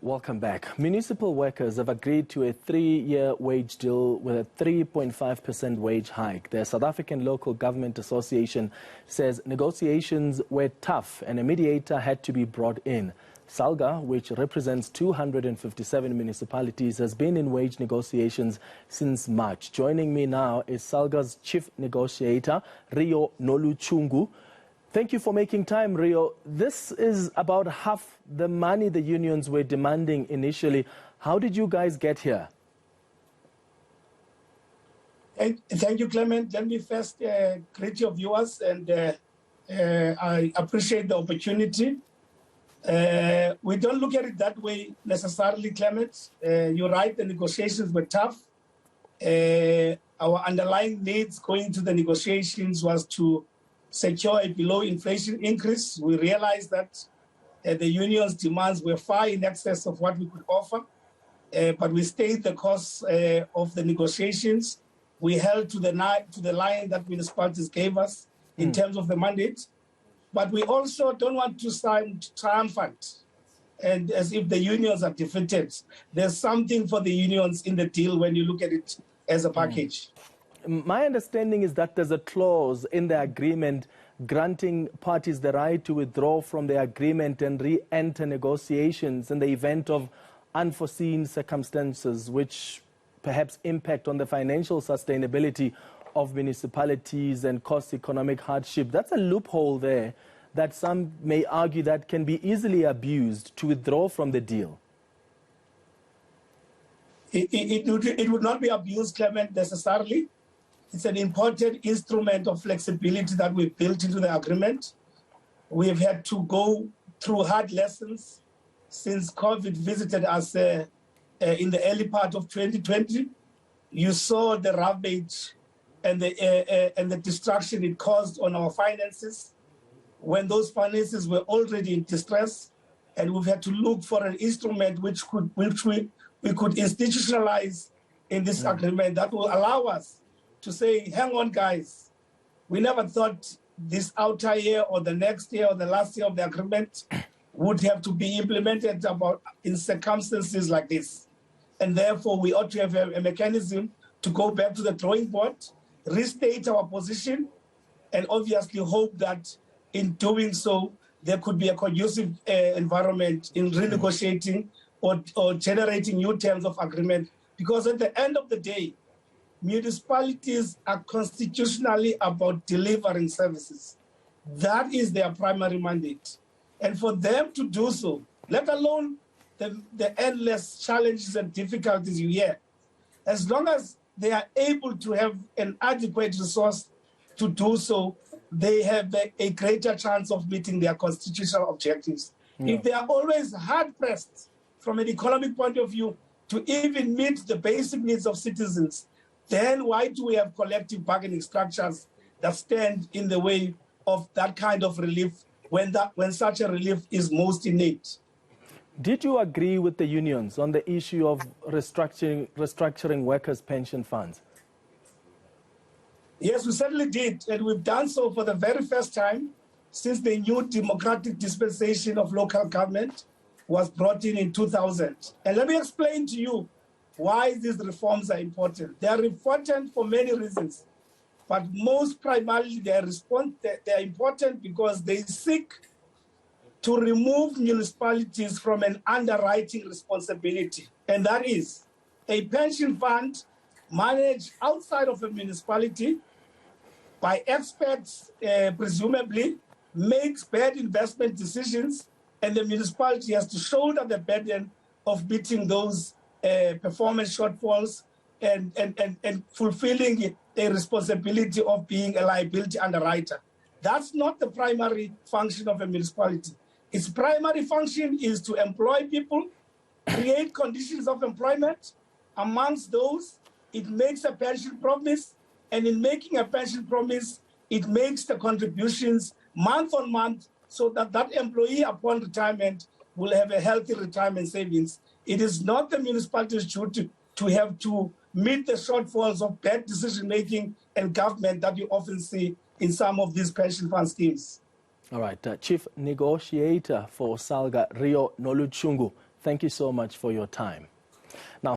Welcome back. Municipal workers have agreed to a 3-year wage deal with a 3.5% wage hike. The South African Local Government Association says negotiations were tough and a mediator had to be brought in. Salga, which represents 257 municipalities, has been in wage negotiations since March. Joining me now is Salga's chief negotiator, Rio Nolutshungu. Thank you for making time, Rio. This is about half the money the unions were demanding initially. How did you guys get here? Thank you, Clement. Let me first greet your viewers, and I appreciate the opportunity. We don't look at it that way necessarily, Clement. You're right, the negotiations were tough. Our underlying needs going into the negotiations was to secure a below inflation increase. We realized that the union's demands were far in excess of what we could offer, but we stayed the course of the negotiations. We held to the line that municipalities gave us in terms of the mandate, but we also don't want to sound triumphant and as if the unions are defeated. There's something for the unions in the deal when you look at it as a package. My understanding is that there's a clause in the agreement granting parties the right to withdraw from the agreement and re-enter negotiations in the event of unforeseen circumstances which perhaps impact on the financial sustainability of municipalities and cause economic hardship. That's a loophole there that some may argue that can be easily abused to withdraw from the deal. It would not be abused, Clement, necessarily. It's an important instrument of flexibility that we've built into the agreement. We've had to go through hard lessons since COVID visited us in the early part of 2020. You saw the ravage and the destruction it caused on our finances when those finances were already in distress, and we've had to look for an instrument which we could institutionalize in this agreement that will allow us to say, hang on, guys, we never thought this outer year or the next year or the last year of the agreement would have to be implemented in circumstances like this. And therefore, we ought to have a mechanism to go back to the drawing board, restate our position, and obviously hope that in doing so, there could be a conducive environment in renegotiating or generating new terms of agreement. Because at the end of the day, municipalities are constitutionally about delivering services. That is their primary mandate. And for them to do so, let alone the endless challenges and difficulties you hear, as long as they are able to have an adequate resource to do so, they have a greater chance of meeting their constitutional objectives. Yeah. If they are always hard-pressed from an economic point of view to even meet the basic needs of citizens, then why do we have collective bargaining structures that stand in the way of that kind of relief when such a relief is most in need? Did you agree with the unions on the issue of restructuring workers' pension funds? Yes, we certainly did, and we've done so for the very first time since the new democratic dispensation of local government was brought in 2000. And let me explain to you why these reforms are important. They are important for many reasons, but most primarily they are important because they seek to remove municipalities from an underwriting responsibility. And that is a pension fund managed outside of a municipality by experts, presumably, makes bad investment decisions, and the municipality has to shoulder the burden of meeting those performance shortfalls and fulfilling a responsibility of being a liability underwriter. That's not the primary function of a municipality. Its primary function is to employ people, create conditions of employment. Amongst those, it makes a pension promise, and in making a pension promise, it makes the contributions month on month so that that employee upon retirement will have a healthy retirement savings. It is not the municipality's duty to have to meet the shortfalls of bad decision-making and government that you often see in some of these pension fund schemes. All right, Chief Negotiator for Salga, Rio Nolutshungu, thank you so much for your time. Now,